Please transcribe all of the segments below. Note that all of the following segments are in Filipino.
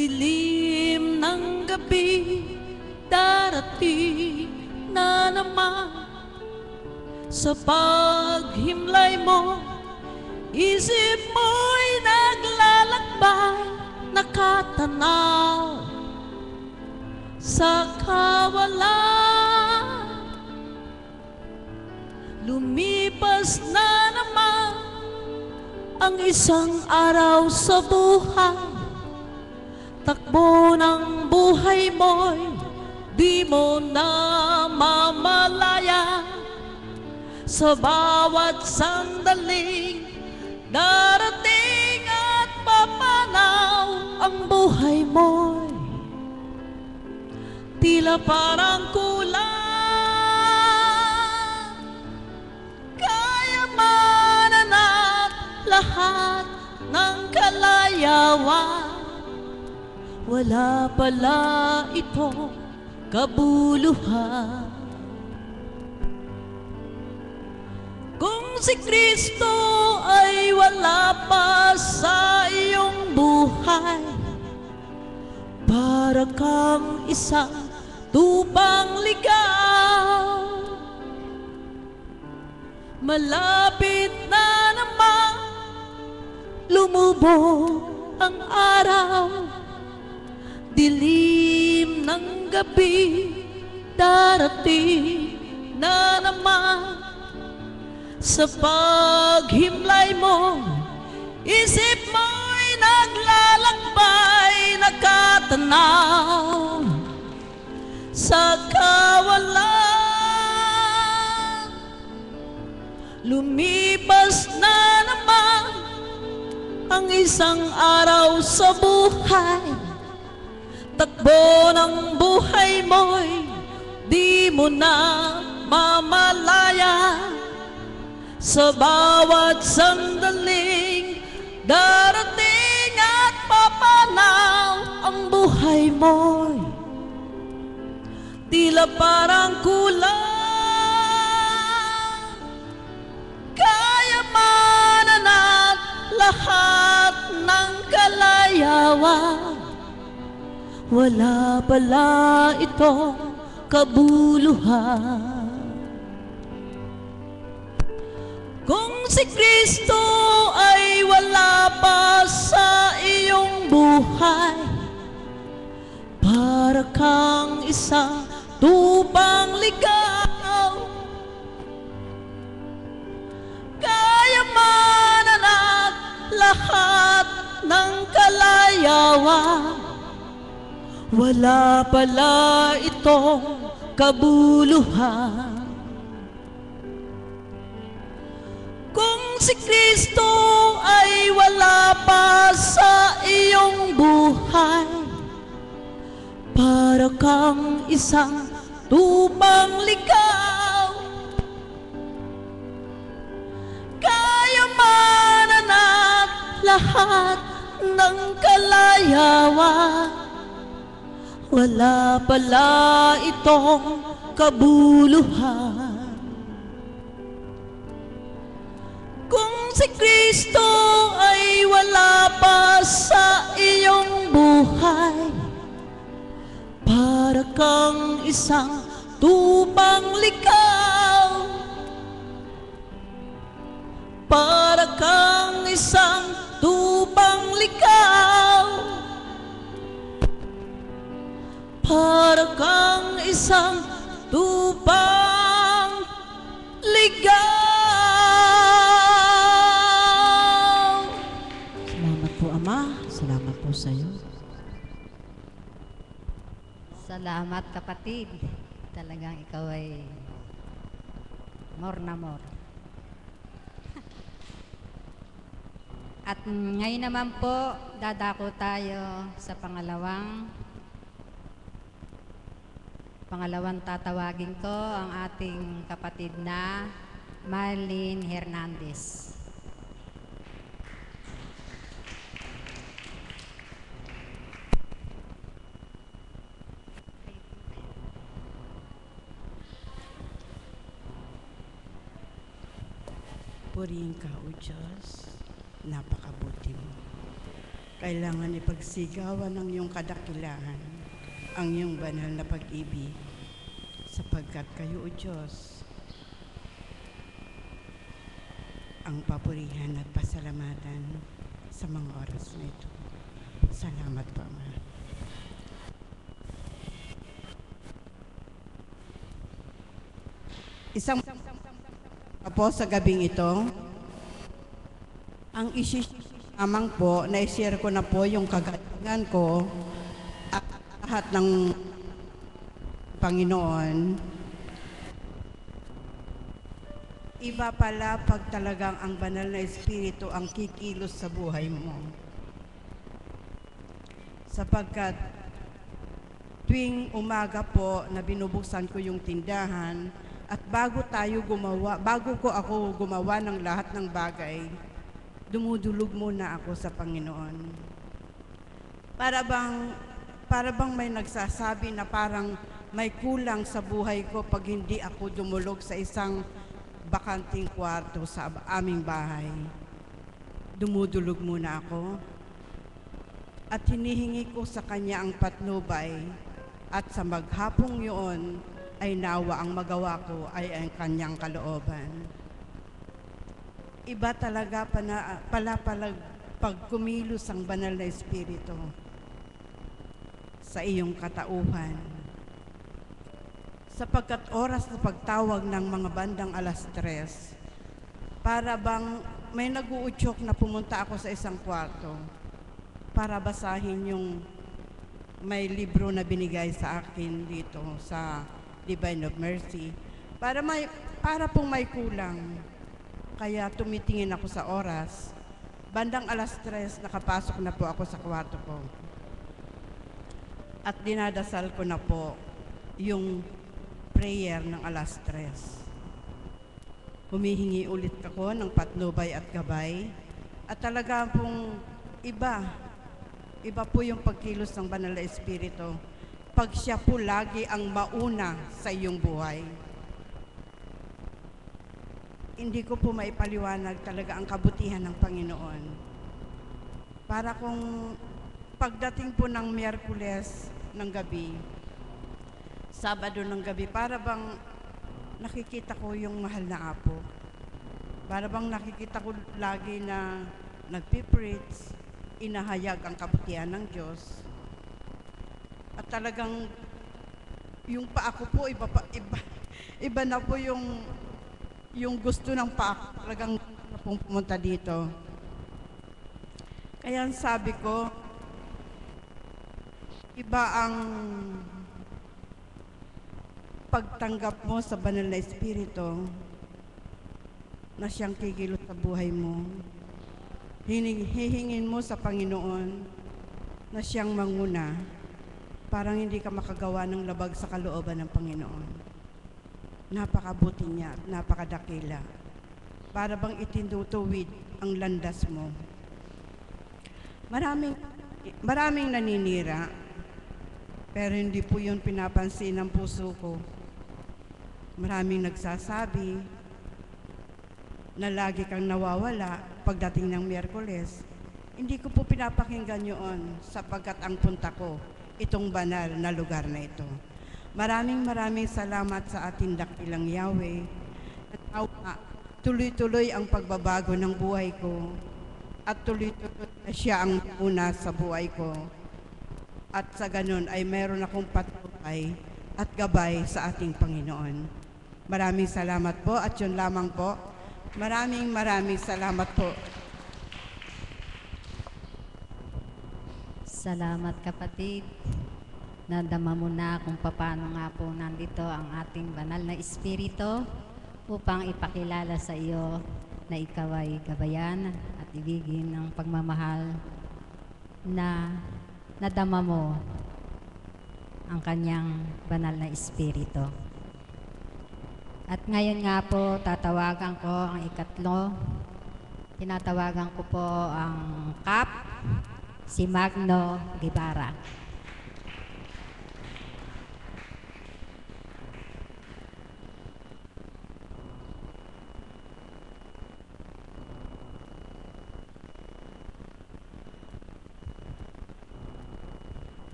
dilim ng gabi, darating na naman. Sa paghimlay mo, isip mo'y naglalakbay, nakatanaw sa kawalan. Lumipas na naman ang isang araw sa buhay, takbo ng buhay mo'y di mo na mamalaya. Sa bawat sandaling darating at papanaw, ang buhay mo'y tila parang kulang. Kayamanan at lahat ng kalayawan, wala pala itong kabuluhan. Kung si Kristo ay wala pa sa iyong buhay, para kang isang tupang ligaw. Malapit na naman lumubog ang araw, dilim ng gabi, darating na naman. Sa paghimlay mo, isip mo'y naglalakbay, nakatanaw sa kawalan. Lumipas na naman ang isang araw sa buhay, takbo ng buhay mo'y di mo na mamalaya. Sa bawat sandaling darating at papanaw, ang buhay mo'y tila parang kulang. Kayamanan at lahat ng kalayawan, wala pala itong kabuluhan. Kung si Kristo ay wala pa sa iyong buhay, para kang isang tupang ligaw. Kayamanan at lahat ng kalayawan, wala pala itong kabuluhan. Kung si Kristo ay wala pa sa iyong buhay, para kang isang tupang ligaw. Kayamanan at lahat ng kalayawan, wala pala itong kabuluhan. Kung si Kristo ay wala pa sa iyong buhay, para kang isang tupang ligaw. Para kang isang tupang ligaw. Para kang isang tupang ligaw. Salamat po sa iyo. Salamat kapatid. Talagang ikaw ay more na more. At ngayon naman po, dadako tayo sa pangalawang tatawagin ko ang ating kapatid na Marlene Hernandez. Purihin ka, O Diyos, napakabuti mo. Kailangan ipagsigawan ng iyong kadakilahan ang iyong banal na pag-ibig, sapagkat kayo, O Diyos, ang papurihan at pasalamatan sa mga oras na ito. Salamat po, Ama. Isang po sa gabing ito, ang lamang po, na-share ko na po yung kagalingan ko at lahat ng Panginoon. Iba pala pag talagang ang banal na Espiritu ang kikilos sa buhay mo. Sapagkat tuwing umaga po na binubuksan ko yung tindahan at bago ako gumawa ng lahat ng bagay, dumudulog muna ako sa Panginoon. Para bang may nagsasabi na parang may kulang sa buhay ko pag hindi ako dumulog sa isang bakanting kwarto sa aming bahay. Dumudulog muna ako at hinihingi ko sa Kanya ang patnubay, at sa maghapong yun ay nawa ang magawa ko ay ang Kanyang kalooban. Iba talaga pala pag kumilos ang banal na Espiritu sa iyong katauhan. Sapagkat oras na pagtawag ng mga bandang 3:00, para bang may nag-uutyok na pumunta ako sa isang kwarto para basahin yung may libro na binigay sa akin dito sa Divine of Mercy. Para pong may kulang. Kaya tumitingin ako sa oras. Bandang 3:00, nakapasok na po ako sa kwarto ko. At dinadasal ko na po yung prayer ng 3:00. Humihingi ulit ako ng patnubay at gabay. At talaga pong iba po yung pagkilos ng banal na Espiritu pag siya po lagi ang mauna sa iyong buhay. Hindi ko po maipaliwanag talaga ang kabutihan ng Panginoon. Para kung pagdating po ng Miyerkules ng gabi, Sabado ng gabi, para bang nakikita ko yung mahal na apo. Para bang nakikita ko lagi na nagpipreach, inahayag ang kabutihan ng Diyos. At talagang yung paa ko po, iba na po yung gusto ng paa, talagang pumunta dito. Kaya sabi ko, iba ang pagtanggap mo sa banal na Espiritu na siyang kikilos sa buhay mo. Hihingin mo sa Panginoon na siyang manguna, parang hindi ka makagawa ng labag sa kalooban ng Panginoon. Napakabuti niya, napakadakila. Para bang itinutuwid ang landas mo. Maraming naninira, pero hindi po yun pinapansin ng puso ko. Maraming nagsasabi na lagi kang nawawala pagdating ng Miyerkules. Hindi ko po pinapakinggan yun sapagkat ang punta ko, itong banal na lugar na ito. Maraming salamat sa ating dakilang Yahweh. Tuloy-tuloy ang pagbabago ng buhay ko at tuloy-tuloy na siya ang una sa buhay ko. At sa ganun ay meron akong patnubay at gabay sa ating Panginoon. Maraming salamat po at yun lamang po. Maraming salamat po. Salamat kapatid. Nadama mo na kung paano nga po nandito ang ating banal na Espiritu upang ipakilala sa iyo na ikaw ay gabayan at ibigin ng pagmamahal na nadama mo ang kanyang banal na Espiritu. At ngayon nga po, tatawagan ko ang ikatlo. Tinatawagan ko po ang Kap, si Magno Guevara.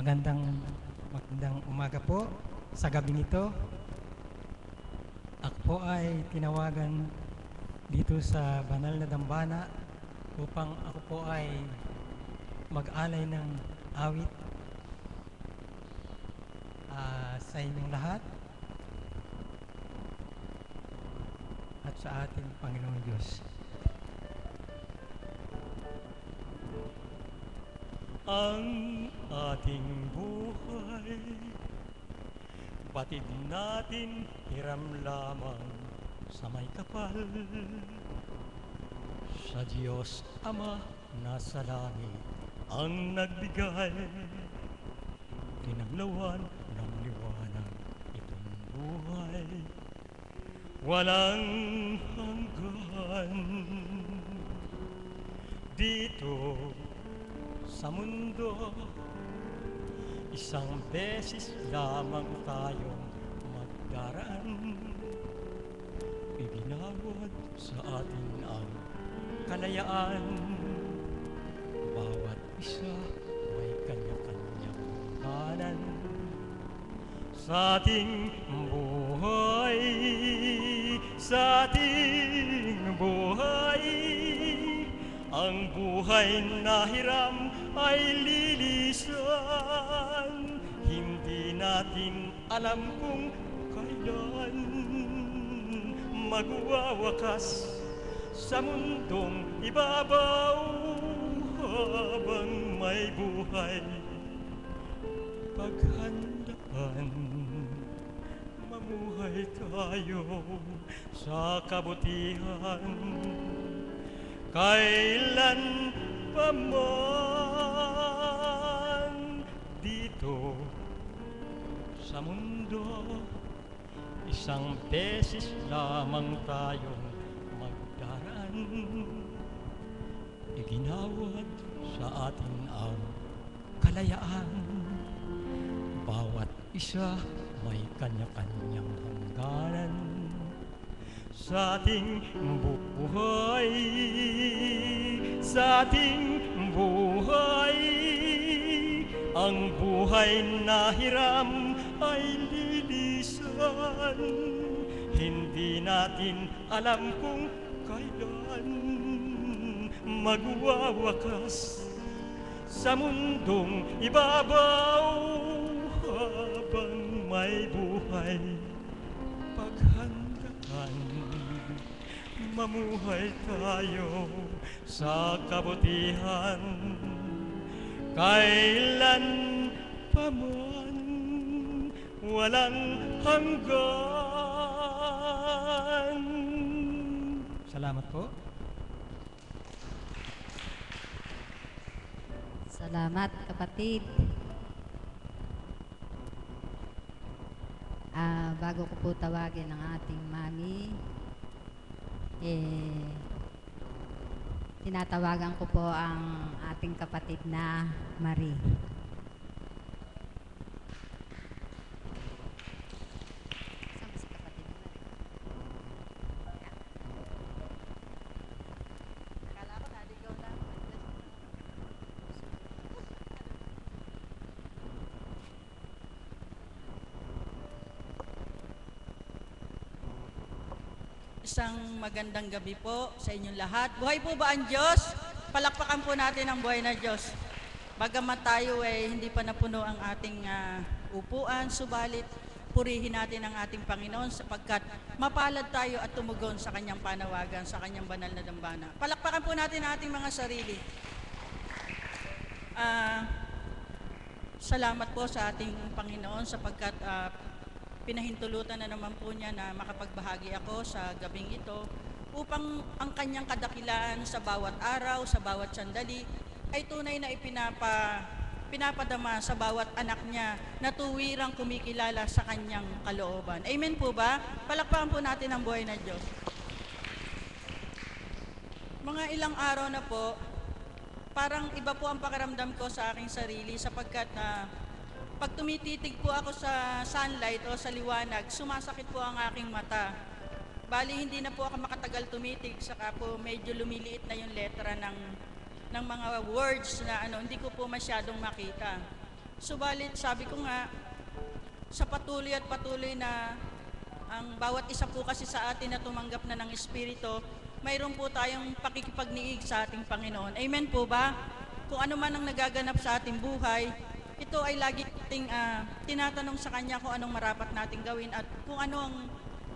Magandang umaga po sa gabing ito. Ako po ay tinawagan dito sa banal na dambana upang ako po ay mag-alay ng awit sa inyong lahat at sa ating Panginoong Diyos. Ang ating buhay, batid natin hiram lamang sa may kapal. Sa Diyos Ama nasa langit ang nagbigay, kinaglawan ng liwanag itong buhay, walang hanggan. Dito sa mundo, isang beses lamang tayong magdaraan. Ibinawad sa atin ang kalayaan. Bawat isa may kanya-kanyang hangganan. Sa ating buhay, sa ating buhay, ang buhay na hiram ay lilisan. Hindi natin alam kung kailan magwawakas sa mundong ibabaw. Habang may buhay, paghandaan, mamuhay tayo sa kabutihan. Kailan pa man dito sa mundo, isang beses lamang tayong magdaraan. Iginawad sa atin ang kalayaan. Bawat isa may kanya-kanyang hangganan. Sa ating buhay, sa ating buhay, ang buhay na hiram ay lilisan. Hindi natin alam kung kailan magwawakas sa mundong ibabaw. Habang may buhay, paghandaan, mamuhay tayo sa kabutihan. Kailan pa man, walang hanggan. Salamat po. Salamat, kapatid. Bago ko po tawagin ang ating mami, tinatawagan ko po ang ating kapatid na Marie. Saan ba si kapatid na Marie? Akala ko naligaw lang. Isang magandang gabi po sa inyong lahat. Buhay po ba ang Diyos? Palakpakan po natin ang buhay na Diyos. Bagamat tayo hindi pa napuno ang ating upuan, subalit purihin natin ang ating Panginoon sapagkat mapalad tayo at tumugon sa kanyang panawagan, sa kanyang banal na dambana. Palakpakan po natin ang ating mga sarili. Salamat po sa ating Panginoon sapagkat pinahintulutan na naman po niya na makapagbahagi ako sa gabing ito upang ang kanyang kadakilaan sa bawat araw, sa bawat sandali ay tunay na pinapadama sa bawat anak niya na tuwirang kumikilala sa kanyang kalooban. Amen po ba? Palakpakan po natin ang buhay na Diyos. Mga ilang araw na po, parang iba po ang pakiramdam ko sa aking sarili sapagkat pag tumititig po ako sa sunlight o sa liwanag, sumasakit po ang aking mata. Bali, hindi na po ako makatagal tumitig, saka po medyo lumiliit na yung letra ng mga words na hindi ko po masyadong makita. Subalit, sabi ko nga, sa patuloy at patuloy na ang bawat isa po kasi sa atin na tumanggap na ng Espiritu, mayroon po tayong pakikipagniig sa ating Panginoon. Amen po ba? Kung ano man ang nagaganap sa ating buhay, ito ay lagi nating tinatanong sa Kanya kung anong marapat nating gawin at kung ano ang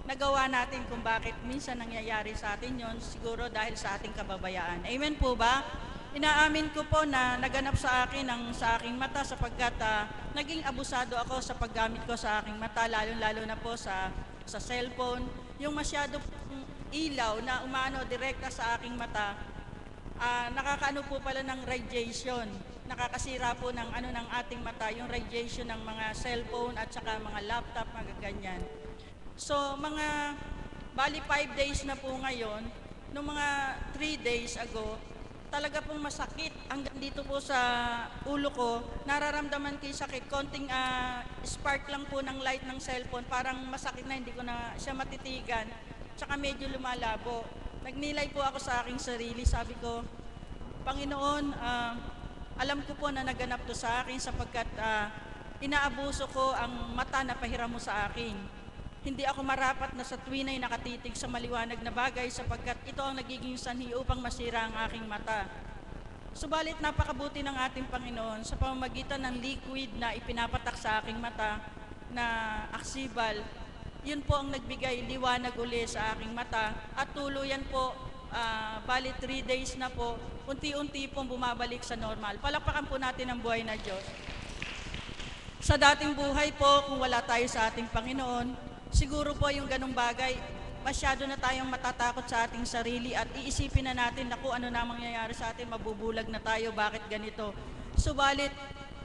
nagawa natin kung bakit minsan nangyayari sa atin yon, siguro dahil sa ating kababayaan. Amen po ba? Inaamin ko po na naganap sa akin sa aking mata sapagkat naging abusado ako sa paggamit ko sa aking mata, lalo-lalo na po sa cellphone. Yung masyado ilaw na umano direkta sa aking mata, nakakaano po pala ng radiation. Nakakasira po ng ating mata, yung radiation ng mga cellphone at saka mga laptop, mga ganyan. So, bali 5 days na po ngayon, nung mga 3 days ago, talaga pong masakit. Hanggang dito po sa ulo ko, nararamdaman ko yung sakit. Konting spark lang po ng light ng cellphone, parang masakit na, hindi ko na siya matitigan. Tsaka medyo lumalabo. Nagnilay po ako sa aking sarili. Sabi ko, Panginoon, alam ko po na naganap to sa akin sapagkat inaabuso ko ang mata na pahiram mo sa akin. Hindi ako marapat na sa tuwin ay nakatitig sa maliwanag na bagay sapagkat ito ang nagiging sanhi upang masira ang aking mata. Subalit napakabuti ng ating Panginoon sa pamamagitan ng liquid na ipinapatak sa aking mata na aksibal. Yun po ang nagbigay liwanag uli sa aking mata at tuluyan po, bali 3 days na po, unti-unti pong bumabalik sa normal. Palakpakan po natin ang buhay na Diyos. Sa dating buhay po, kung wala tayo sa ating Panginoon, siguro po yung ganung bagay, masyado na tayong matatakot sa ating sarili at iisipin na natin na kung ano na mangyayari sa atin, mabubulag na tayo, bakit ganito. Subalit,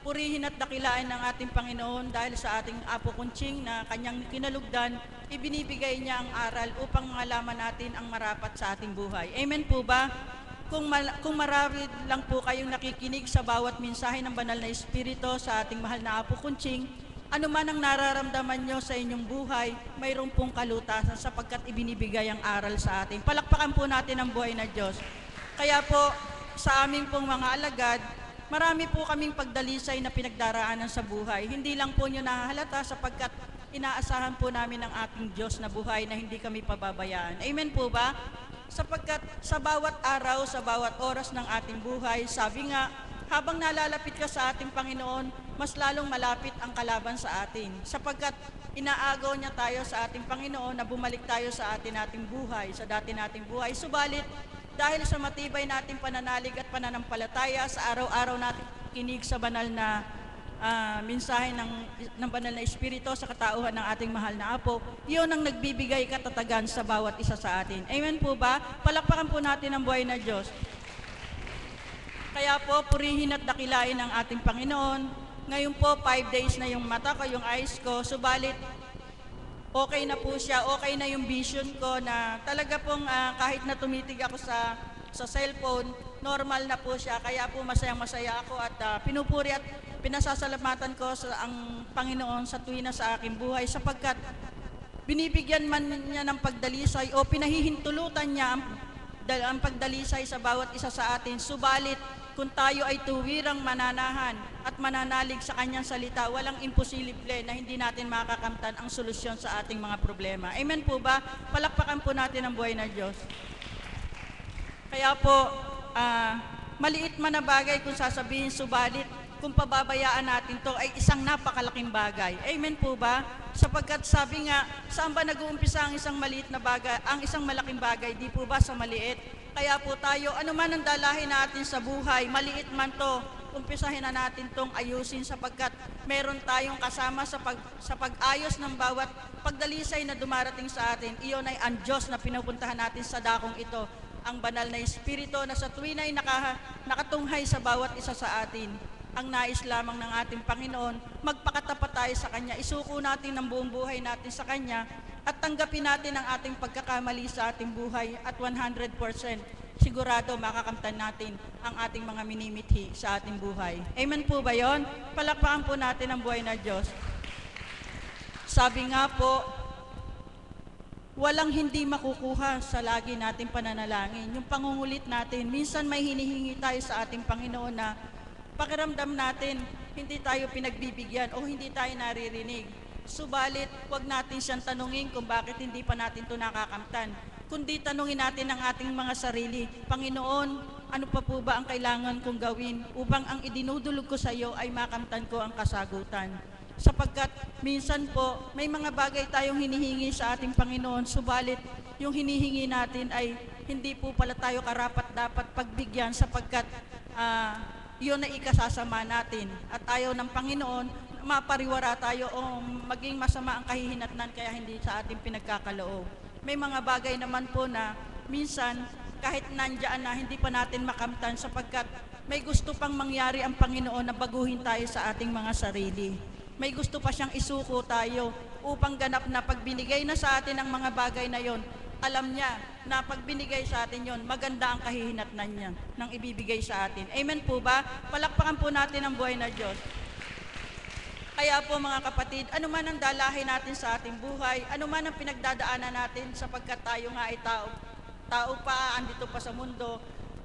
purihin at dakilain ng ating Panginoon dahil sa ating Apo Kunching na kanyang kinalugdan, ibinibigay niya ang aral upang malaman natin ang marapat sa ating buhay. Amen po ba? Kung marami lang po kayong nakikinig sa bawat mensahe ng Banal na Espiritu sa ating mahal na Apo Kunching, ano man ang nararamdaman nyo sa inyong buhay, mayroon pong kalutasan sapagkat ibinibigay ang aral sa atin. Palakpakan po natin ang buhay na Diyos. Kaya po, sa aming pong mga alagad, marami po kaming pagdalisay na pinagdaraanan sa buhay. Hindi lang po nyo nahahalata sapagkat inaasahan po namin ang ating Diyos na buhay na hindi kami pababayaan. Amen po ba? Sapagkat sa bawat araw, sa bawat oras ng ating buhay, sabi nga, habang nalalapit ka sa ating Panginoon, mas lalong malapit ang kalaban sa atin. Sapagkat inaagaw niya tayo sa ating Panginoon na bumalik tayo sa nating buhay, sa dati nating buhay. Subalit, dahil sa matibay nating pananalig at pananampalataya sa araw-araw nating kinig sa banal na mensahe ng Banal na Espiritu sa katauhan ng ating mahal na Apo, iyon ang nagbibigay katatagan sa bawat isa sa atin. Amen po ba? Palakpakan po natin ang buhay na Diyos. Kaya po, purihin at dakilain ang ating Panginoon. Ngayon po, 5 days na yung mata ko, yung eyes ko. Subalit, okay na po siya. Okay na yung vision ko na talaga pong kahit na tumitig ako sa cellphone, normal na po siya. Kaya po masayang-masaya ako at pinupuri at pinasasalamatan ko ang Panginoon sa tuwin na sa aking buhay sapagkat binibigyan man niya ng pagdalisay o pinahihintulutan niya ang pagdalisay sa bawat isa sa atin. Subalit, kung tayo ay tuwirang mananahan at mananalig sa kanyang salita, walang imposible na hindi natin makakamtan ang solusyon sa ating mga problema. Amen po ba? Palakpakan po natin ang buhay na Diyos. Kaya po, maliit man na bagay kung sasabihin, subalit, kung pababayaan natin to ay isang napakalaking bagay. Amen po ba? Sapagkat sabi nga, saan ba nag-uumpisa ang isang maliit na bagay, ang isang malaking bagay? Di po ba sa maliit? Kaya po tayo, ano man ang dalahin natin sa buhay, maliit man to, umpisahin na natin tong ayusin sapagkat meron tayong kasama sa pag-ayos ng bawat pagdalisay na dumarating sa atin. Iyon ay ang Diyos na pinupuntahan natin sa dakong ito, ang Banal na Espiritu na sa tuwin ay nakatunghay sa bawat isa sa atin. Ang nais lamang ng ating Panginoon, magpakatapat tayo sa Kanya, isuko natin ng buong buhay natin sa Kanya at tanggapin natin ang ating pagkakamali sa ating buhay at 100% sigurado makakamtan natin ang ating mga minimithi sa ating buhay. Amen po ba yon? Palakpakan po natin ang buhay na Diyos. Sabi nga po, walang hindi makukuha sa lagi nating pananalangin. Yung pangungulit natin, minsan may hinihingi tayo sa ating Panginoon na pakiramdam natin, hindi tayo pinagbibigyan o hindi tayo naririnig. Subalit, huwag natin siyang tanungin kung bakit hindi pa natin ito nakakamtan. Kundi tanungin natin ang ating mga sarili, Panginoon, ano pa po ba ang kailangan kong gawin upang ang idinudulog ko sa iyo ay makamtan ko ang kasagutan? Sapagkat minsan po, may mga bagay tayong hinihingi sa ating Panginoon, subalit yung hinihingi natin ay hindi po pala tayo karapat-dapat pagbigyan sapagkat yun na ikasasama natin. At ayaw ng Panginoon, mapariwara tayo o maging masama ang kahihinatnan kaya hindi sa ating pinagkakaloob. May mga bagay naman po na minsan kahit nandiyan na hindi pa natin makamtan sapagkat may gusto pang mangyari ang Panginoon na baguhin tayo sa ating mga sarili. May gusto pa siyang isuko tayo upang ganap na pag binigay na sa atin ang mga bagay na yon, alam niya na pag binigay sa atin yon, maganda ang kahihinatnan niya nang ibibigay sa atin. Amen po ba? Palakpakan po natin ang buhay na Diyos. Kaya po mga kapatid, ano man ang dalahin natin sa ating buhay, ano man ang pinagdadaanan natin sapagkat tayo nga ay tao pa, andito pa sa mundo,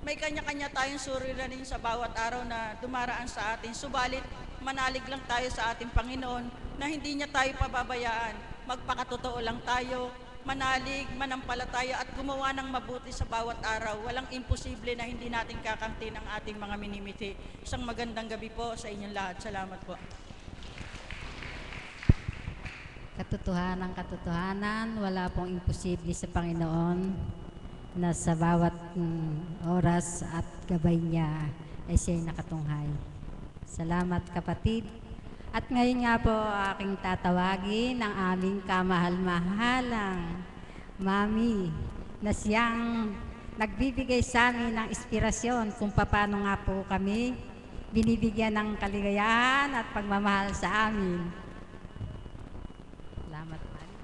may kanya-kanya tayong suliranin sa bawat araw na dumaraan sa atin. Subalit, manalig lang tayo sa ating Panginoon na hindi niya tayo pababayaan. Magpakatotoo lang tayo, manalig, manampalataya at gumawa ng mabuti sa bawat araw. Walang imposible na hindi natin kakamtin ang ating mga minimiti. Isang magandang gabi po sa inyong lahat. Salamat po. Katotohanan, wala pong imposible sa Panginoon na sa bawat oras at gabay niya ay siya'y nakatunghay. Salamat kapatid. At ngayon nga po aking tatawagin ang aming kamahal-mahalang Mami na siyang nagbibigay sa amin ng inspirasyon kung paano nga po kami binibigyan ng kaligayahan at pagmamahal sa amin. Salamat, Mami.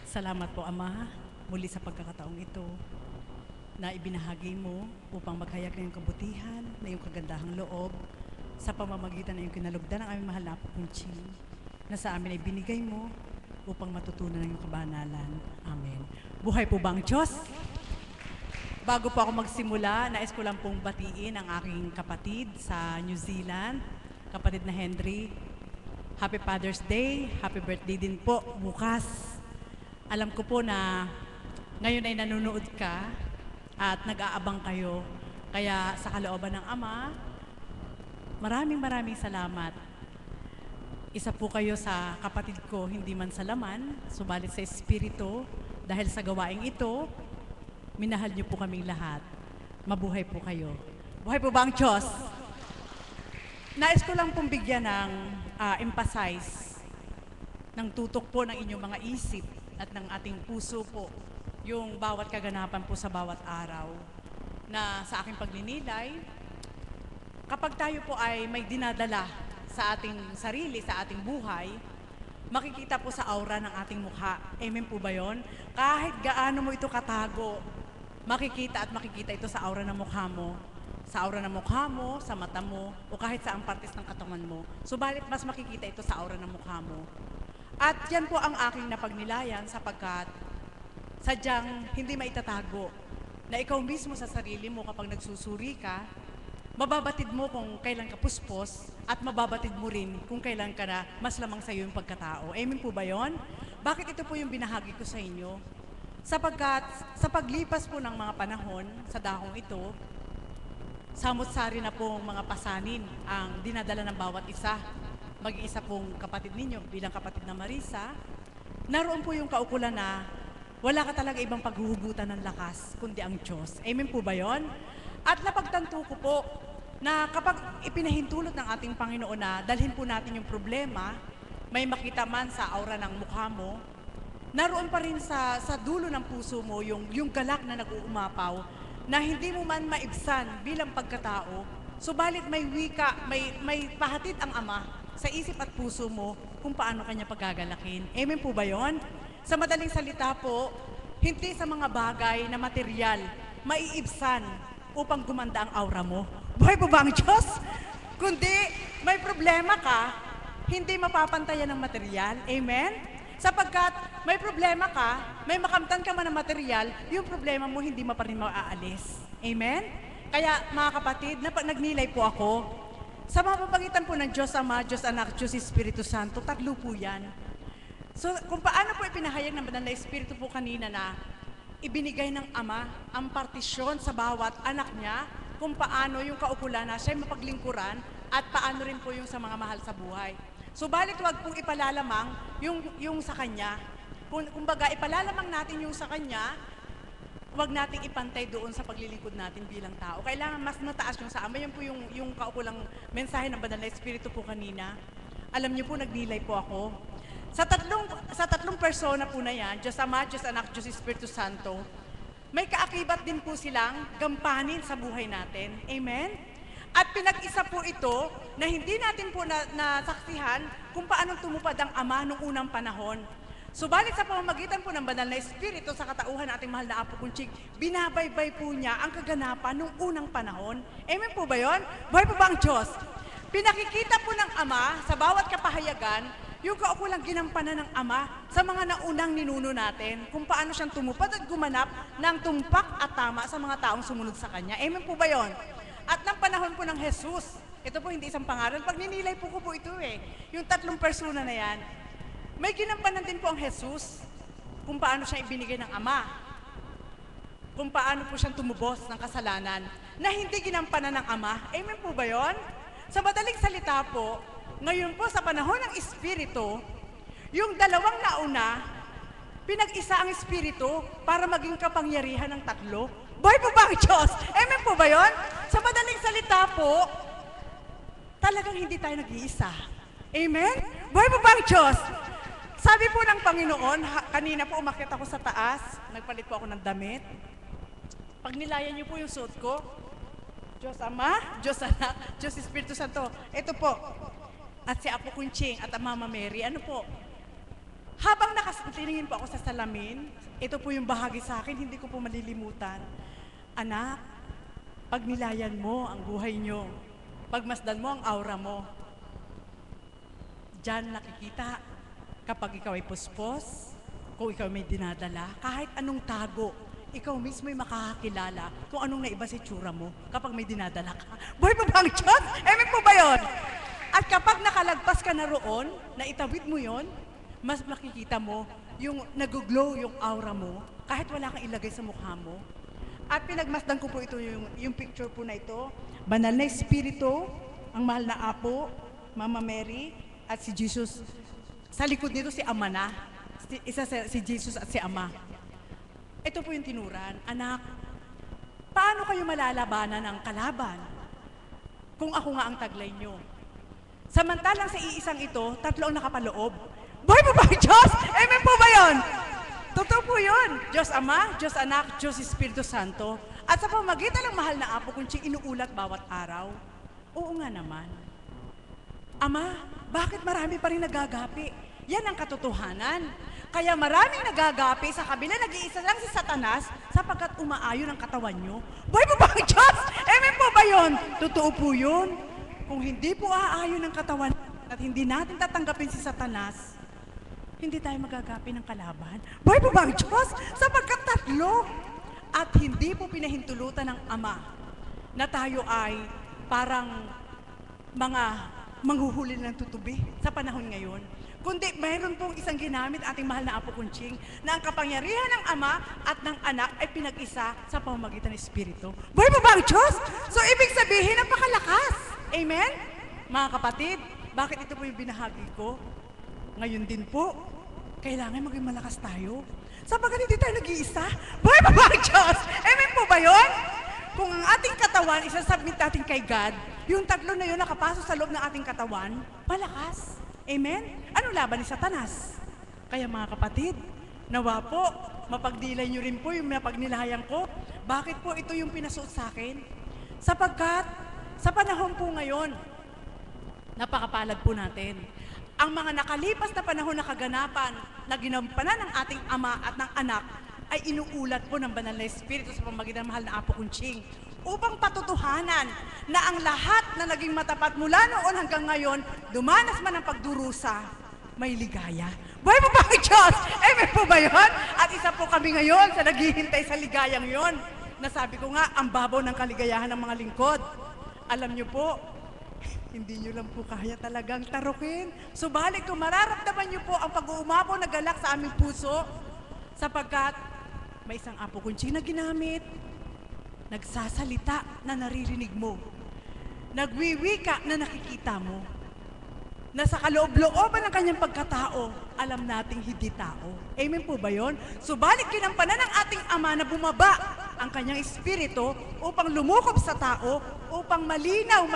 Salamat po, Ama, muli sa pagkakataong ito na ibinahagi mo upang maghayag na iyong kabutihan, na iyong kagandahang loob sa pamamagitan na iyong kinalugdan ng aming mahal na Apo Kunching, na sa amin ay binigay mo upang matutunan ng iyong kabanalan. Amen. Buhay po ba ang Diyos? Bago po ako magsimula, nais ko lang pong batiin ang aking kapatid sa New Zealand, kapatid na Henry. Happy Father's Day, happy birthday din po bukas. Alam ko po na ngayon ay nanonood ka at nag-aabang kayo. Kaya sa kalooban ng Ama, maraming salamat. Isa po kayo sa kapatid ko, hindi man sa laman, subalit sa espiritu, dahil sa gawaing ito, minahal niyo po kaming lahat. Mabuhay po kayo. Buhay po ba ang Diyos? Nais ko lang pong bigyan ng emphasize ng tutok po ng inyong mga isip at ng ating puso po yung bawat kaganapan po sa bawat araw na sa aking pagninilay, kapag tayo po ay may dinadala sa ating sarili, sa ating buhay, makikita po sa aura ng ating mukha. Amen po ba yun? Kahit gaano mo ito katago, makikita ito sa aura ng mukha mo. Sa aura ng mukha mo, sa mata mo, o kahit sa ang partes ng katawan mo. Subalit mas makikita ito sa aura ng mukha mo. At yan po ang aking napagnilayan sapagkat sadyang hindi maitatago na ikaw mismo sa sarili mo kapag nagsusuri ka, mababatid mo kung kailan ka puspos at mababatid mo rin kung kailan ka na mas lamang sa iyo yung pagkatao. Amen po ba yon? Bakit ito po yung binahagi ko sa inyo? Sapagkat sa paglipas po ng mga panahon sa dahong ito, samot-sari na pong mga pasanin ang dinadala ng bawat isa. Mag-iisa pong kapatid ninyo bilang kapatid na Marisa, naroon po yung kaukulan na wala ka talaga ibang paghuhugutan ng lakas kundi ang Diyos. Amen po ba yon? At napagtanto ko po na kapag ipinahintulot ng ating Panginoon na dalhin po natin yung problema, may makita man sa aura ng mukha mo, naroon pa rin sa dulo ng puso mo yung galak na nag-uumapaw na hindi mo man maibsan bilang pagkatao, subalit may wika, may pahatid ang Ama sa isip at puso mo kung paano kanya pagagalakin. Amen po ba yon? Sa madaling salita po, hindi sa mga bagay na material maiibsan upang gumanda ang aura mo. Buhay po ba ang Diyos? Kundi may problema ka, hindi mapapantayan ng material. Amen? Sapagkat may problema ka, may makamtan ka man ng material, yung problema mo hindi mo pa rin maaalis. Amen? Kaya mga kapatid, nagnilay po ako. Sa mga papagitan po ng Diyos Ama, Diyos Anak, Diyos Espiritu Santo, tatlo po yan. So kung paano po ipinahayag ng Banal na Espiritu po kanina na ibinigay ng Ama ang partisyon sa bawat anak niya, kung paano yung kaukulan na siya mapaglingkuran at paano rin po yung sa mga mahal sa buhay. Subalit wag pong ipalalamang yung sa Kanya. Kumbaga, ipalalamang natin yung sa Kanya, wag nating ipantay doon sa paglilingkod natin bilang tao. Kailangan mas mataas yung sa Ama. Yun po yung kaukulang mensahe ng Banal na Espiritu po kanina. Alam niyo po, nagnilay po ako. Sa tatlong persona po na yan, Diyos Ama, Diyos Anak, Diyos Espiritu Santo, may kaakibat din po silang gampanin sa buhay natin. Amen? At pinag-isa po ito na hindi natin po nasaksihan kung paano tumupad ang Ama noong unang panahon. Subalit sa pamamagitan po ng Banal na Espiritu sa katauhan ng ating mahal na Apo Kunching, binabaybay po niya ang kaganapan noong unang panahon. Amen po ba yun? Buhay po ba ang Diyos? Pinakikita po ng Ama sa bawat kapahayagan yung kaukulang ginampanan ng Ama sa mga naunang ninuno natin, kung paano siyang tumupad at gumanap ng tumpak at tama sa mga taong sumunod sa Kanya. Amen po ba yun? At ng panahon po ng Jesus, ito po hindi isang pangalan, pag ninilay po ko po ito yung tatlong persona na yan, may ginampanan din po ang Jesus kung paano siya ibinigay ng Ama, kung paano po siyang tumubos ng kasalanan na hindi ginampanan ng Ama. Amen po ba yun? Sa madaling salita po, ngayon po sa panahon ng Espiritu, yung dalawang nauna, pinag-isa ang Espiritu para maging kapangyarihan ng tatlo. Buhay po ba ang Diyos? Amen po ba yun? Sa madaling salita po, talagang hindi tayo nag-iisa. Amen? Buhay po ba ang Diyos? Sabi po ng Panginoon, kanina po umakyat ako sa taas, nagpalit po ako ng damit. Pag nilayan niyo po yung suot ko, Diyos Ama, Diyos Anak, Diyos Espiritu Santo. Ito po. At si Apo Kunching at ang Mama Mary, ano po? Habang nakatingin po ako sa salamin, ito po yung bahagi sa akin, hindi ko po malilimutan. Anak, pag nilayan mo ang buhay nyo, pagmasdan mo ang aura mo, diyan nakikita kapag ikaw ay puspos, kung ikaw may dinadala, kahit anong tago, ikaw mismo ay makakakilala kung anong naiba sa itsura mo kapag may dinadala ka. Buhay pa ba ang Diyos? Amen po ba yun? At kapag nakalagpas ka na roon, na itawid mo yon, mas makikita mo yung nag-glow yung aura mo kahit wala kang ilagay sa mukha mo. At pinagmasdan ko po ito, yung picture po na ito. Banal na Espiritu, ang mahal na Apo, Mama Mary, at si Jesus. Sa likod nito si Ama na. Si Jesus at si Ama. Ito po yung tinuran. Anak, paano kayo malalabanan ng kalaban kung ako nga ang taglay nyo? Samantalang sa iisang ito, tatlo ang nakapaloob. Buhay po ba ang Diyos? Amen po ba yun? Totoo po yun. Diyos Ama, Diyos Anak, Diyos Espiritu Santo. At sa pamagitan ng mahal na Apo Kunching inuulat bawat araw. Oo nga naman. Ama, bakit marami pa rin nagagapi? Yan ang katotohanan. Kaya maraming nagagapi sa kabila, nag-iisa lang si Satanas sapagkat umaayon ang katawan nyo. Buhay po ba ang Diyos? Amen po ba yun? Totoo po yun. Kung hindi po aayon ang katawan at hindi natin tatanggapin si Satanas, hindi tayo magagapi ng kalaban. Buhay po ba ang Diyos? Sapagkat tatlo. At hindi po pinahintulutan ng Ama na tayo ay parang mga manghuhuli ng tutubi sa panahon ngayon. Kundi mayroon pong isang ginamit ating mahal na Apo Kunching na ang kapangyarihan ng Ama at ng Anak ay pinag-isa sa pamamagitan ng Espiritu. Buhay po ba ang Diyos? So ibig sabihin, napakalakas. Amen? Mga kapatid, bakit ito po yung binahagi ko? Ngayon din po, kailangan maging malakas tayo. Sapagkat hindi tayo nag-iisa. Buhay pa ba ang Diyos? Amen po ba yun? Kung ang ating katawan, isasubmit natin kay God, yung tatlo na yun nakapasok sa loob ng ating katawan, malakas. Amen? Ano laban ni Satanas? Kaya mga kapatid, nawa po, mapagdilay nyo rin po yung mapagnilayan ko. Bakit po ito yung pinasuot sa akin? Sapagkat, sa panahon po ngayon, napakapalad po natin. Ang mga nakalipas na panahon na kaganapan na ginampanan ng ating Ama at ng Anak ay inuulat po ng Banal na Espiritu sa pamamagitan ng mahal na Apo Kunching upang patutuhanan na ang lahat na naging matapat mula noon hanggang ngayon, dumanas man ang pagdurusa, may ligaya. Buhay po ba ang Diyos? Amen po ba yun? At isa po kami ngayon sa naghihintay sa ligayang yon. Nasabi ko nga, ang babaw ng kaligayahan ng mga lingkod. Alam niyo po, hindi niyo lang po kaya talagang tarukin. Subalit kung mararamdaman niyo po ang pag-uumapaw na galak sa aming puso, sapagkat may isang apo kunching na ginamit, nagsasalita na naririnig mo, nagwiwika na nakikita mo, na sa kaloob-looban ng kanyang pagkatao, alam nating hindi tao. Amen po ba yun? Subalit ginampanan ng ating Ama na bumaba ang kanyang espiritu upang lumukob sa tao, upang malinaw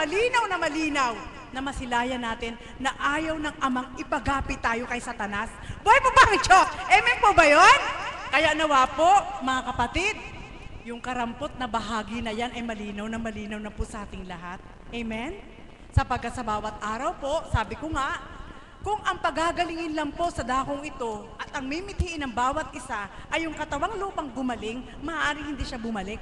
na masilayan natin na ayaw ng Amang ipagapi tayo kay Satanas. Buhay po ba ang Diyos? Amen po ba yun? Kaya nawa po, mga kapatid, yung karampot na bahagi na yan ay malinaw na po sa ating lahat. Amen? Sapagkat sa bawat araw po, sabi ko nga, kung ang pagagalingin lang po sa dakong ito at ang mimithiin ng bawat isa ay yung katawang lupang gumaling, maaaring hindi siya bumalik.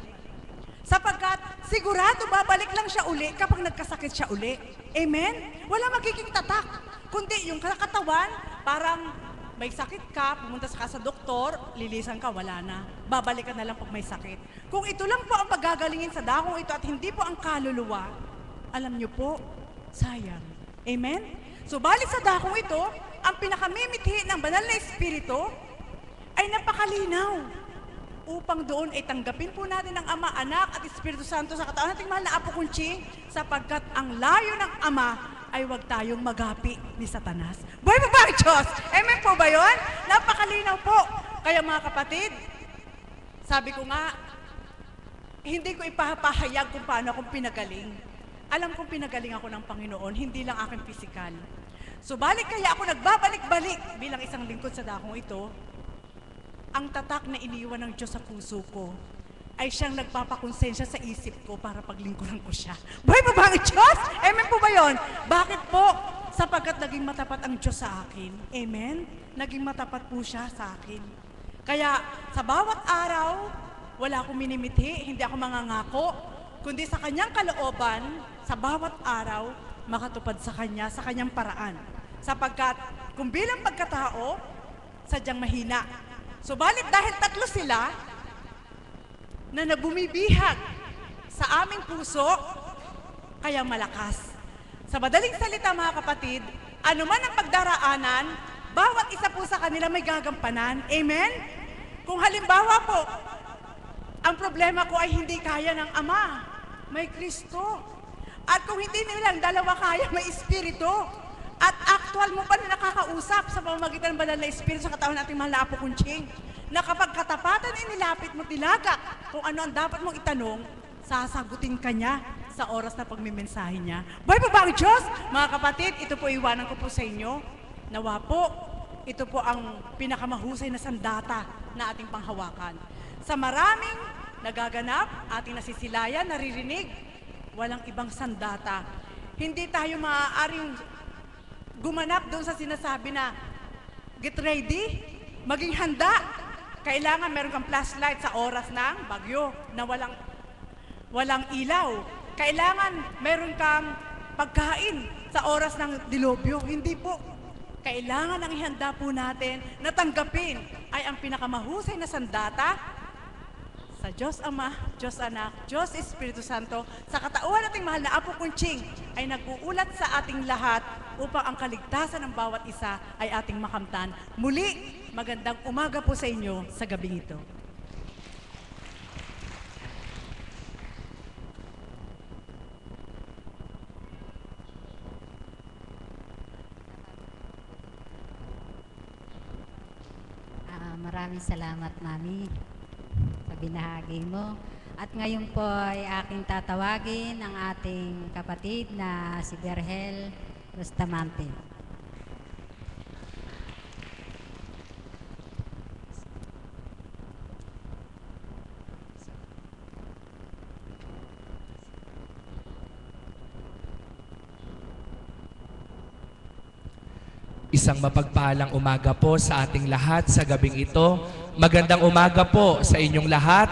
Sapagkat sigurado babalik lang siya uli kapag nagkasakit siya uli. Amen? Wala magiging tatak. Kundi yung katawan, parang may sakit ka, pumunta ka sa doktor, lilisan ka, wala na. Babalik ka na lang pag may sakit. Kung ito lang po ang pagagalingin sa dakong ito at hindi po ang kaluluwa, alam niyo po, sayang. Amen? So, balik sa dakong ito, ang pinakamimithi ng banal na espiritu ay napakalinaw upang doon ay tanggapin po natin ang Ama, Anak at Espiritu Santo sa katawan nating mahal na Apo Kunching, sapagkat ang layo ng Ama ay huwag tayong magapi ni Satanas. Buhay po ba ang Diyos? Amen po ba yun? Napakalinaw po. Kaya mga kapatid, sabi ko nga, hindi ko ipapahayag kung paano akong pinagaling. Alam kong pinagaling ako ng Panginoon, hindi lang aking pisikal. Subalit kaya ako nagbabalik-balik bilang isang lingkod sa dakong ito, ang tatak na iniwan ng Diyos sa puso ko ay siyang nagpapakonsensya sa isip ko para paglingkuran ko siya. Buhay po ba ang Diyos? Amen po ba yun? Bakit po? Sapagkat naging matapat ang Diyos sa akin. Amen? Naging matapat po siya sa akin. Kaya sa bawat araw, wala akong minimithi, hindi ako mangangako, kundi sa kanyang kalooban, sa bawat araw, makatupad sa kanya, sa kanyang paraan. Sapagkat kung bilang pagkatao, sadyang mahina. Subalit dahil tatlo sila na nabumibihag sa aming puso, kaya malakas. Sa madaling salita mga kapatid, anuman ang pagdaraanan, bawat isa po sa kanila may gagampanan. Amen? Kung halimbawa po, ang problema ko ay hindi kaya ng Ama, may Kristo. At kung hindi nilang dalawa kaya, may Espiritu. At actual mo pa na nakakausap sa pamamagitan ng banal na Espiritu sa katawan nating mahal na Apo Kunching, na kapag katapatan inilapit mo tilagak kung ano ang dapat mong itanong, sasagutin ka niya sa oras na pagmimensahe niya. Buhay po ba ang Diyos? Mga kapatid, ito po iwanan ko po sa inyo. Nawa po, ito po ang pinakamahusay na sandata na ating panghawakan. Sa maraming nagaganap, ating nasisilayan, naririnig, walang ibang sandata. Hindi tayo maaaring gumanap doon sa sinasabi na get ready, maging handa. Kailangan meron kang flashlight sa oras ng bagyo na walang ilaw. Kailangan meron kang pagkain sa oras ng dilubyo. Hindi po. Kailangan ang ihanda po natin na tanggapin ay ang pinakamahusay na sandata sa Diyos Ama, Diyos Anak, Diyos Espiritu Santo, sa katauhan nating mahal na Apo Kunching ay nag-uulat sa ating lahat upang ang kaligtasan ng bawat isa ay ating makamtan. Muli, magandang umaga po sa inyo sa gabing ito. Maraming salamat, Mami, sa binahagi mo. At ngayon po ay aking tatawagin ang ating kapatid na si Berhel Bustamante. Isang mapagpalang umaga po sa ating lahat sa gabing ito. Magandang umaga po sa inyong lahat.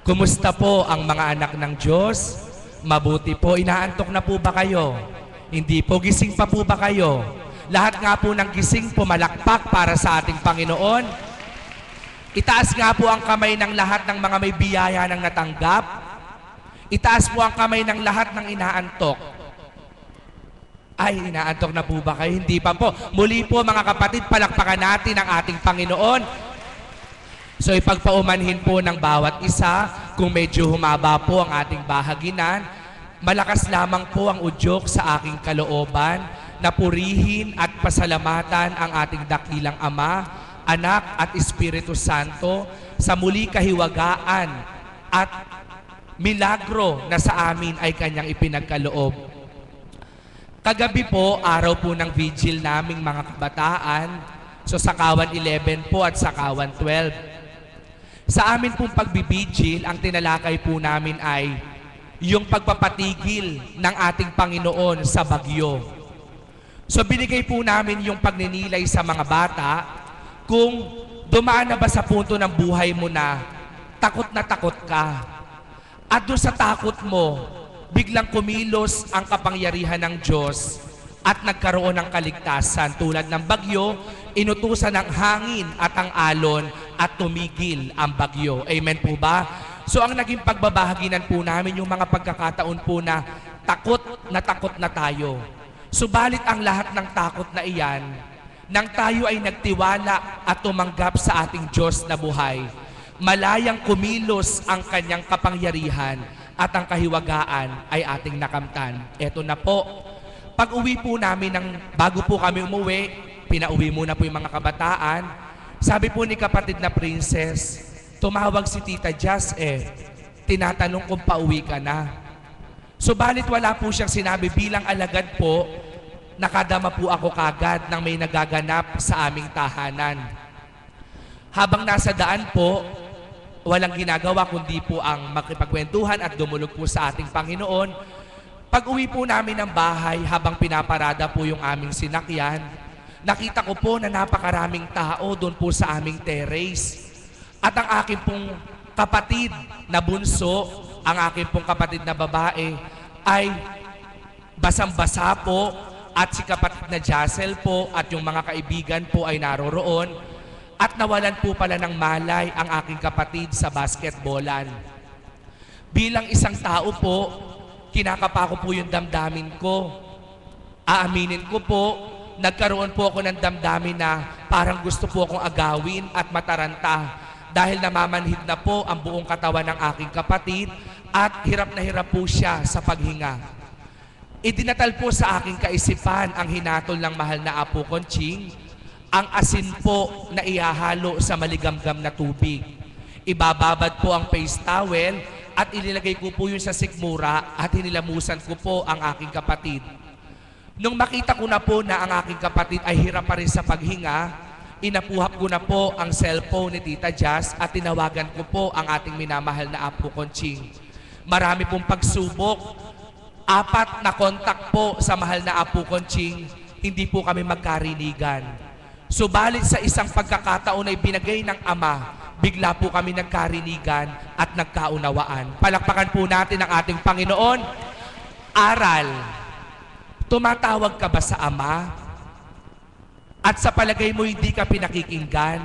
Kumusta po ang mga anak ng Diyos? Mabuti po, inaantok na po ba kayo? Hindi po, gising pa po ba kayo? Lahat nga po ng gising pumalakpak para sa ating Panginoon. Itaas nga po ang kamay ng lahat ng mga may biyaya ng natanggap. Itaas po ang kamay ng lahat ng inaantok. Ay, inaantok na po ba kayo? Hindi pa po. Muli po mga kapatid, palakpakan natin ang ating Panginoon. So ipagpaumanhin po ng bawat isa, kung medyo humaba po ang ating bahaginan, malakas lamang po ang udyok sa aking kalooban na purihin at pasalamatan ang ating dakilang Ama, Anak at Espiritu Santo sa muli kahiwagaan at milagro na sa amin ay kanyang ipinagkaloob. Kagabi po, araw po ng vigil naming mga kabataan, so Sakawan 11 po at Sakawan 12. Sa amin pong pagbibigil, ang tinalakay po namin ay yung pagpapatigil ng ating Panginoon sa bagyo. So binigay po namin yung pagninilay sa mga bata kung dumaan na ba sa punto ng buhay mo na takot ka. At doon sa takot mo, biglang kumilos ang kapangyarihan ng Diyos at nagkaroon ng kaligtasan tulad ng bagyo, inutusan ng hangin at ang alon at tumigil ang bagyo. Amen po ba? So ang naging pagbabahaginan po namin yung mga pagkakataon po na takot na tayo. Subalit ang lahat ng takot na iyan, nang tayo ay nagtiwala at tumanggap sa ating Diyos na buhay, malayang kumilos ang kanyang kapangyarihan at ang kahiwagaan ay ating nakamtan. Eto na po, pag uwi po namin, bago po kami umuwi, pinauwi muna po yung mga kabataan. Sabi po ni kapatid na Princess, tumawag si Tita Jazz tinatanong kung pauwi ka na. Subalit wala po siyang sinabi, bilang alagad po, nakadama po ako kagad ng may nagaganap sa aming tahanan. Habang nasa daan po, walang ginagawa kundi po ang makipagkwentuhan at dumulog po sa ating Panginoon. Pag uwi po namin ng bahay, habang pinaparada po yung aming sinakyan, nakita ko po na napakaraming tao doon po sa aming terrace. At ang aking pong kapatid na bunso, ang aking pong kapatid na babae, ay basang-basa po, at si kapatid na Jassel po at yung mga kaibigan po ay naroroon. At nawalan po pala ng malay ang aking kapatid sa basketballan. Bilang isang tao po, kinakapa ko po yung damdamin ko. Aaminin ko po, nagkaroon po ako ng damdamin na parang gusto po akong agawin at mataranta dahil namamanhid na po ang buong katawan ng aking kapatid at hirap na hirap po siya sa paghinga. Idinatal po sa aking kaisipan ang hinatol ng mahal na Apo Conching, ang asin po na ihahalo sa maligamgam na tubig. Ibababad po ang face towel at ililagay ko po yun sa sikmura at hinilamusan ko po ang aking kapatid. Nung makita ko na po na ang aking kapatid ay hirap pa rin sa paghinga, inapuhap ko na po ang cellphone ni Tita Jazz at tinawagan ko po ang ating minamahal na Apo Conching. Marami pong pagsubok, 4 na kontak po sa mahal na Apo Conching, hindi po kami magkarinigan. Subalit sa isang pagkakataon ay binagay ng Ama, bigla po kami nagkarinigan at nagkaunawaan. Palakpakan po natin ang ating Panginoon. Aral, tumatawag ka ba sa Ama? At sa palagay mo hindi ka pinakikinggan,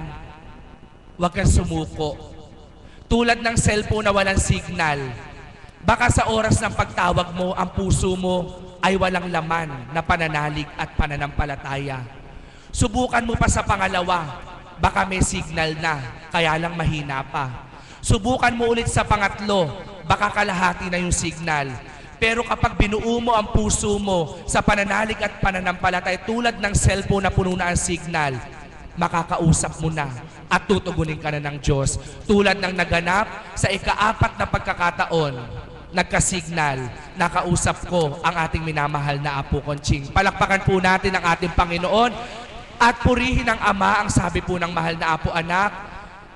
huwag kang sumuko. Tulad ng cellphone na walang signal, baka sa oras ng pagtawag mo, ang puso mo ay walang laman na pananalig at pananampalataya. Subukan mo pa sa pangalawa, baka may signal na, kaya lang mahina pa. Subukan mo ulit sa pangatlo, baka kalahati na yung signal. Pero kapag binuo mo ang puso mo sa pananalig at pananampalataya tulad ng cellphone na puno na ang signal, makakausap mo na at tutugunin ka na ng Diyos. Tulad ng naganap sa ika-4 na pagkakataon, nagka-signal, nakausap ko ang ating minamahal na Apo Conching. Palakpakan po natin ang ating Panginoon at purihin ng Ama ang sabi po ng mahal na Apo, anak,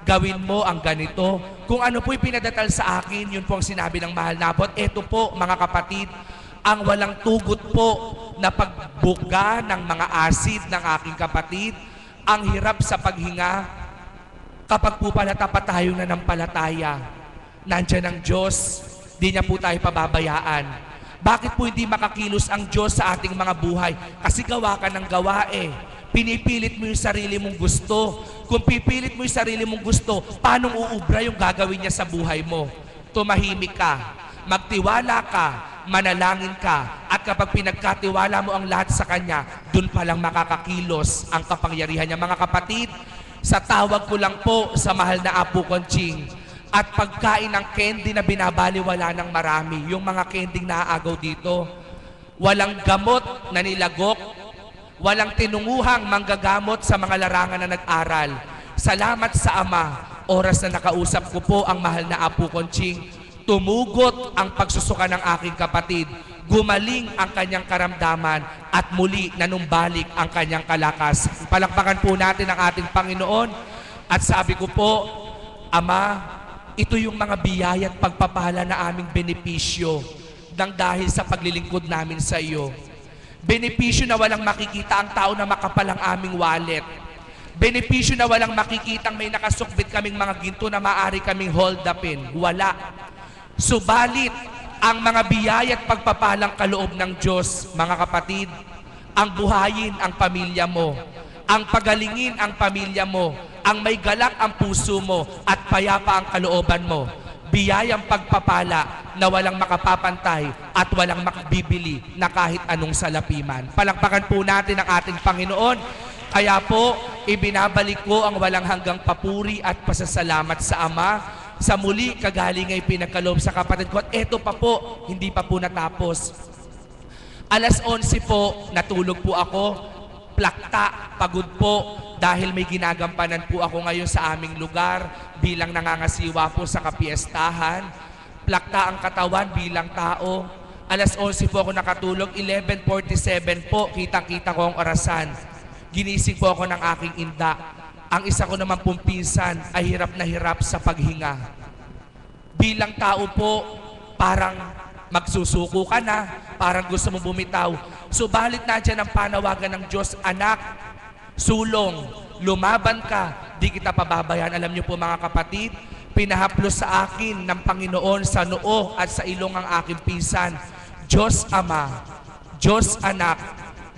gawin mo ang ganito. Kung ano po'y pinadatal sa akin, yun po ang sinabi ng mahal na Apo. At eto po, mga kapatid, ang walang tugot po na pagbuga ng mga asid ng aking kapatid, ang hirap sa paghinga, kapag po pala tapat tayo na ng palataya, nandyan ang Diyos, di niya po tayo pababayaan. Bakit po hindi makakilos ang Diyos sa ating mga buhay? Kasi gawa ka ng gawa eh. Pinipilit mo yung sarili mong gusto. Kung pipilit mo yung sarili mong gusto, paano uubra yung gagawin niya sa buhay mo? Tumahimik ka, magtiwala ka, manalangin ka, at kapag pinagkatiwala mo ang lahat sa Kanya, dun palang makakakilos ang kapangyarihan niya. Mga kapatid, sa tawag ko lang po sa mahal na Apo Conching, at pagkain ng candy na binabaliwala ng marami, yung mga candy naaagaw dito, walang gamot na nilagok, walang tinunguhang manggagamot sa mga larangan na nag-aral. Salamat sa Ama, oras na nakausap ko po ang mahal na Apo Conching, tumugot ang pagsusuka ng aking kapatid, gumaling ang kanyang karamdaman, at muli nanumbalik ang kanyang kalakas. Palakpakan po natin ang ating Panginoon, at sabi ko po, Ama, ito yung mga biyaya at pagpapala na aming benepisyo nang dahil sa paglilingkod namin sa iyo. Benepisyo na walang makikita ang tao na makapal ang aming wallet. Benepisyo na walang makikita ang may nakasukbit kaming mga ginto na maaari kaming hold upin. Wala. Subalit, ang mga biyaya at pagpapalang kaloob ng Diyos, mga kapatid, ang buhayin ang pamilya mo, ang pagalingin ang pamilya mo, ang may galak ang puso mo, at payapa ang kalooban mo. Biyayang pagpapala na walang makapapantay at walang makabibili na kahit anong salapiman. Palakpakan po natin ang ating Panginoon. Kaya po, ibinabalik ko ang walang hanggang papuri at pasasalamat sa Ama sa muli kagaling ay pinagkaloob sa kapatid ko. At eto pa po, hindi pa po natapos. Alas 11 po, natulog po ako, plakta, pagod po, dahil may ginagampanan po ako ngayon sa aming lugar bilang nangangasiwa po sa kapiestahan. Plakta ang katawan bilang tao. Alas 11 po ako nakatulog, 11:47 po, kitang-kita ko ang orasan. Ginising po ako ng aking inda. Ang isa ko naman pong pinsan ay hirap na hirap sa paghinga. Bilang tao po, parang magsusuko ka na, parang gusto mong bumitaw. Subalit na dyan ang panawagan ng Diyos, anak, sulong, lumaban ka, di kita pababayaan. Alam niyo po mga kapatid, pinahaplos sa akin ng Panginoon sa noo at sa ilong ang aking pinsan. Diyos Ama, Diyos Anak,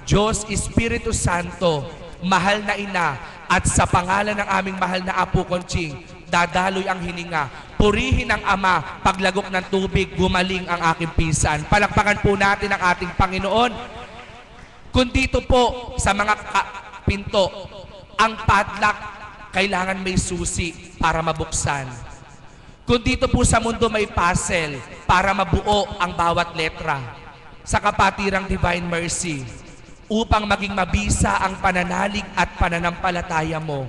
Diyos Espiritu Santo, mahal na Ina, at sa pangalan ng aming mahal na Apo Conching, dadaloy ang hininga. Purihin ang Ama, paglagok ng tubig, gumaling ang aking pinsan. Palakpakan po natin ang ating Panginoon. Kung dito po sa mga pinto, ang padlock, kailangan may susi para mabuksan. Kung dito po sa mundo may puzzle para mabuo ang bawat letra. Sa kapatirang Divine Mercy, upang maging mabisa ang pananalig at pananampalataya mo,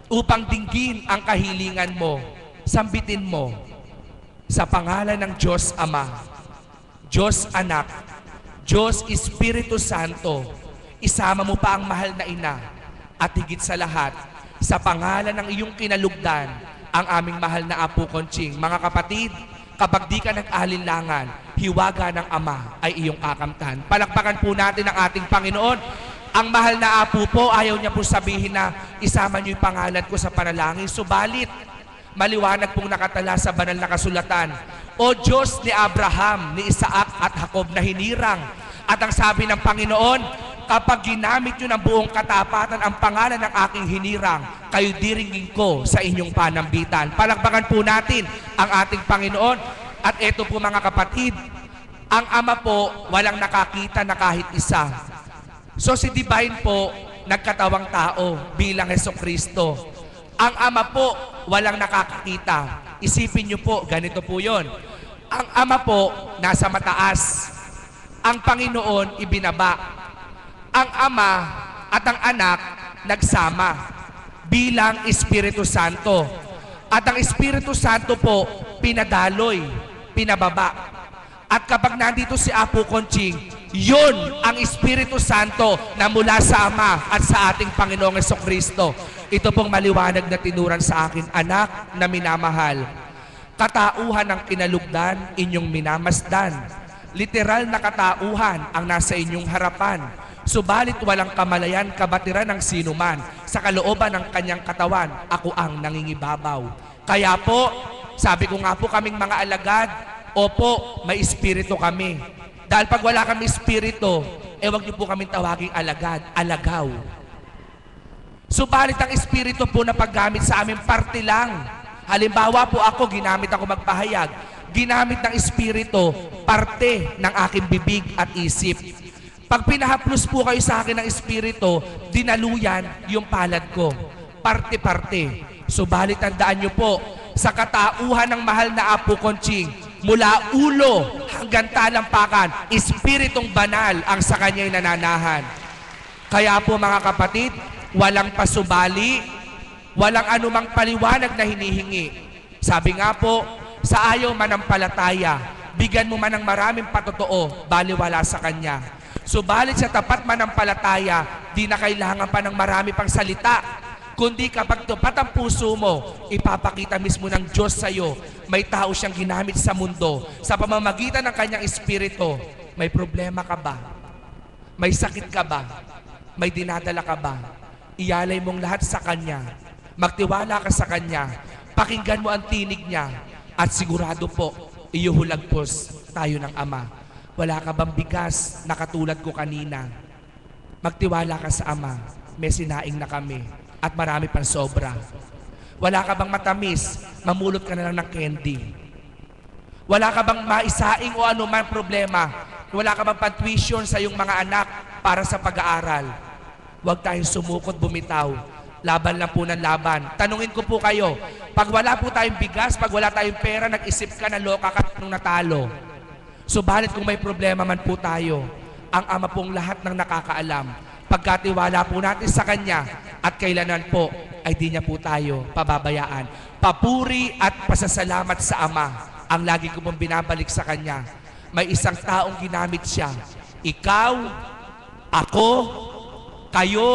upang dinggin ang kahilingan mo, sambitin mo sa pangalan ng Diyos Ama, Diyos Anak, Diyos Espiritu Santo. Isama mo pa ang mahal na Ina, at higit sa lahat, sa pangalan ng iyong kinalugdan, ang aming mahal na Apo Conching. Mga kapatid, kapag di ka nag-alinlangan, hiwaga ng Ama ay iyong kakamtan. Palakpakan po natin ang ating Panginoon. Ang mahal na Apo po, ayaw niya po sabihin na isama niyo yung pangalan ko sa panalangin. Subalit, maliwanag pong nakatala sa banal na kasulatan, O Diyos ni Abraham, ni Isaac at Jacob na hinirang. At ang sabi ng Panginoon, kapag ginamit nyo ng buong katapatan ang pangalan ng aking hinirang, kayo diringin ko sa inyong panambitan. Palakpakan po natin ang ating Panginoon. At eto po mga kapatid, ang Ama po walang nakakita na kahit isa. So si Divine po, nagkatawang tao bilang Hesukristo. Ang Ama po walang nakakakita. Isipin nyo po, ganito po yon. Ang Ama po nasa mataas. Ang Panginoon ibinaba. Ang Ama at ang Anak nagsama bilang Espiritu Santo. At ang Espiritu Santo po pinadaloy, pinababa. At kapag nandito si Apo Conching, yun ang Espiritu Santo na mula sa Ama at sa ating Panginoong Hesukristo. Ito pong maliwanag na tinuran sa akin, anak na minamahal. Katauhan ng kinalugdan, inyong minamasdan. Literal na katauhan ang nasa inyong harapan. Subalit walang kamalayan, kabatiran ng sinuman. Sa kalooban ng kanyang katawan, ako ang nangingibabaw. Kaya po, sabi ko nga po kaming mga alagad, opo, may espiritu kami. Dahil pag wala kami espiritu, wag niyo po kaming tawaging alagad, alagaw. Subalit ang espiritu po na paggamit sa amin parte lang. Halimbawa po ako, ginamit ako magpahayag. Ginamit ng espiritu, parte ng aking bibig at isip. Pag pinahaplos po kayo sa akin ng espiritu, dinaluyan yung palad ko. Parte-parte. Subalit tandaan niyo po, sa katauhan ng mahal na Apo Conching, mula ulo hanggang talampakan, espiritong banal ang sa kanya'y nananahan. Kaya po mga kapatid, walang pasubali, walang anumang paliwanag na hinihingi. Sabi nga po, sa ayaw manampalataya, bigyan mo man ng maraming patotoo, baliwala sa kanya. Subalit sa tapat manampalataya, di na kailangan pa ng marami pang salita. Kundi kapag tupat ang puso mo, ipapakita mismo ng Diyos sa iyo, may tao siyang ginamit sa mundo. Sa pamamagitan ng kanyang espiritu, may problema ka ba? May sakit ka ba? May dinadala ka ba? Iyalay mong lahat sa kanya. Magtiwala ka sa kanya. Pakinggan mo ang tinig niya. At sigurado po, iyuhulagpos tayo ng Ama. Wala ka bang bigas na katulad ko kanina? Magtiwala ka sa Ama. May sinaing na kami. At marami pang sobra. Wala ka bang matamis, mamulot ka na lang ng candy. Wala ka bang maisaing o anuman problema. Wala ka bang pag-tuition sa iyong mga anak para sa pag-aaral. Huwag tayong sumukot bumitaw. Laban lang po ng laban. Tanungin ko po kayo, pag wala po tayong bigas, pag wala tayong pera, nag-isip ka na loka ka nung natalo. Subalit kung may problema man po tayo, ang Ama pong lahat ng nakakaalam. Pagkatiwala po natin sa Kanya at kailanan po ay di niya po tayo pababayaan. Papuri at pasasalamat sa Ama ang lagi ko pong binabalik sa Kanya. May isang taong ginamit siya. Ikaw, ako, kayo,